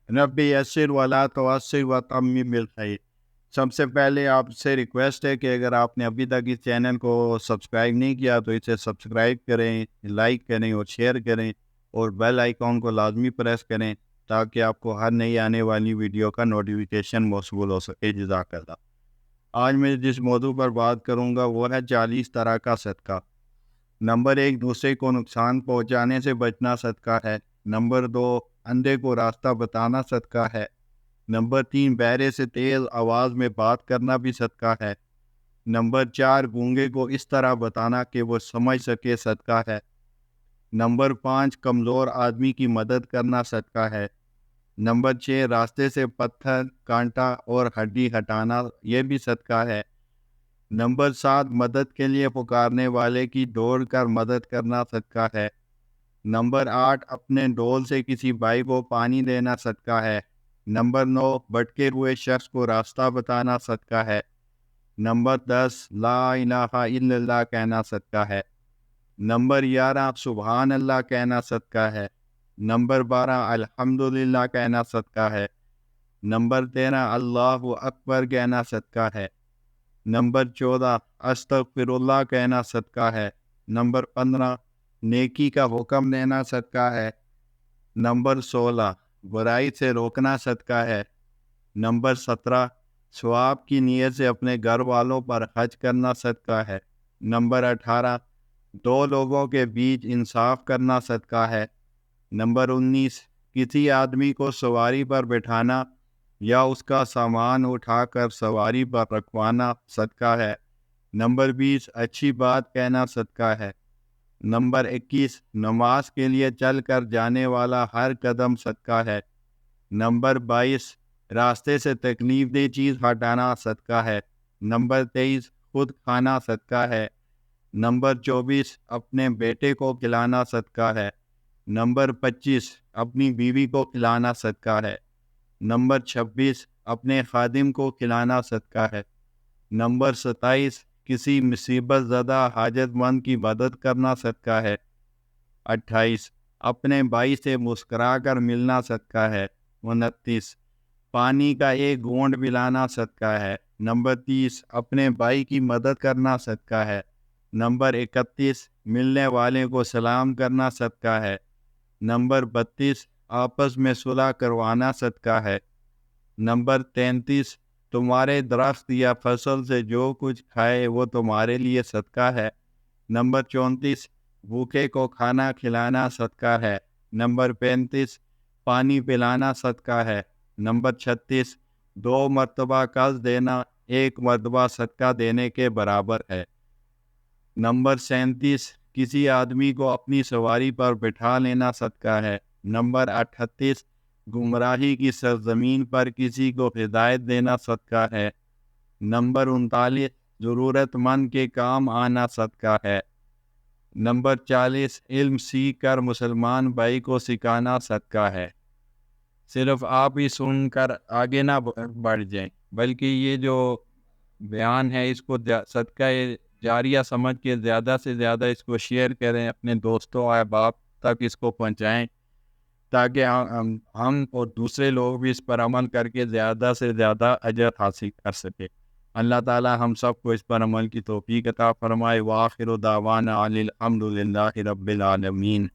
رب یسر ولا تعسر وتمم بالخیر۔ سب سے پہلے آپ سے ریکویسٹ ہے کہ اگر آپ نے ابھی تک اس چینل کو سبسکرائب نہیں کیا تو اسے سبسکرائب کریں، لائک کریں اور شیئر کریں، اور بیل آئیکن کو لازمی پریس کریں تاکہ آپ کو ہر نئی آنے والی ویڈیو کا نوٹیفیکیشن موصول ہو سکے۔ جزاک اللہ۔ آج میں جس موضوع پر بات کروں گا وہ ہے 40 طرح کا صدقہ۔ نمبر 1، دوسرے کو نقصان پہنچانے سے بچنا صدقہ ہے۔ نمبر 2، اندھے کو راستہ بتانا صدقہ ہے۔ نمبر 3، بہرے سے تیز آواز میں بات کرنا بھی صدقہ ہے۔ نمبر 4، گونگے کو اس طرح بتانا کہ وہ سمجھ سکے صدقہ ہے۔ نمبر 5، کمزور آدمی کی مدد کرنا صدقہ ہے۔ نمبر 6، راستے سے پتھر، کانٹا اور ہڈی ہٹانا، یہ بھی صدقہ ہے۔ نمبر 7، مدد کے لیے پکارنے والے کی دوڑ کر مدد کرنا صدقہ ہے۔ نمبر 8، اپنے ڈول سے کسی بھائی کو پانی دینا صدقہ ہے۔ نمبر 9، بھٹکے ہوئے شخص کو راستہ بتانا صدقہ ہے۔ نمبر 10، لا الہ الا اللہ کہنا صدقہ ہے۔ نمبر 11، سبحان اللہ کہنا صدقہ ہے۔ نمبر 12، الحمدللہ کہنا صدقہ ہے۔ نمبر 13، اللہ اکبر کہنا صدقہ ہے۔ نمبر 14، استغفر اللہ کہنا صدقہ ہے۔ نمبر 15، نیکی کا حکم دینا صدقہ ہے۔ نمبر 16، برائی سے روکنا صدقہ ہے۔ نمبر 17، ثواب کی نیت سے اپنے گھر والوں پر حج کرنا صدقہ ہے۔ نمبر 18، دو لوگوں کے بیچ انصاف کرنا صدقہ ہے۔ نمبر 19، کسی آدمی کو سواری پر بٹھانا یا اس کا سامان اٹھا کر سواری پر رکھوانا صدقہ ہے۔ نمبر 20، اچھی بات کہنا صدقہ ہے۔ نمبر 21، نماز کے لیے چل کر جانے والا ہر قدم صدقہ ہے۔ نمبر 22، راستے سے تکلیف دہ چیز ہٹانا صدقہ ہے۔ نمبر 23، خود کھانا صدقہ ہے۔ نمبر 24، اپنے بیٹے کو کھلانا صدقہ ہے۔ نمبر 25، اپنی بیوی کو کھلانا صدقہ ہے۔ نمبر 26، اپنے خادم کو کھلانا صدقہ ہے۔ نمبر 27، کسی مصیبت زدہ حاجت مند کی مدد کرنا صدقہ ہے۔ 28، اپنے بھائی سے مسکرا کر ملنا صدقہ ہے۔ 29، پانی کا ایک گھونٹ پلانا صدقہ ہے۔ نمبر 30، اپنے بھائی کی مدد کرنا صدقہ ہے۔ نمبر 31، ملنے والے کو سلام کرنا صدقہ ہے۔ نمبر 32، آپس میں صلح کروانا صدقہ ہے۔ نمبر 33، تمہارے درخت یا فصل سے جو کچھ کھائے وہ تمہارے لیے صدقہ ہے۔ نمبر 34، بھوکے کو کھانا کھلانا صدقہ ہے۔ نمبر 35، پانی پلانا صدقہ ہے۔ نمبر 36، 2 مرتبہ قرض دینا 1 مرتبہ صدقہ دینے کے برابر ہے۔ نمبر 37، کسی آدمی کو اپنی سواری پر بٹھا لینا صدقہ ہے۔ نمبر 38، گمراہی کی سرزمین پر کسی کو ہدایت دینا صدقہ ہے۔ نمبر 39، ضرورت مند کے کام آنا صدقہ ہے۔ نمبر 40، علم سیکھ کر مسلمان بھائی کو سکھانا صدقہ ہے۔ صرف آپ ہی سن کر آگے نہ بڑھ جائیں، بلکہ یہ جو بیان ہے اس کو صدقہ جاریہ سمجھ کے زیادہ سے زیادہ اس کو شیئر کریں، اپنے دوستوں احباب تک اس کو پہنچائیں تاکہ ہم اور دوسرے لوگ بھی اس پر عمل کر کے زیادہ سے زیادہ اجر حاصل کر سکیں۔ اللہ تعالی ہم سب کو اس پر عمل کی توفیق عطا فرمائے۔ وآخر دعوانا الحمد للہ رب العالمین۔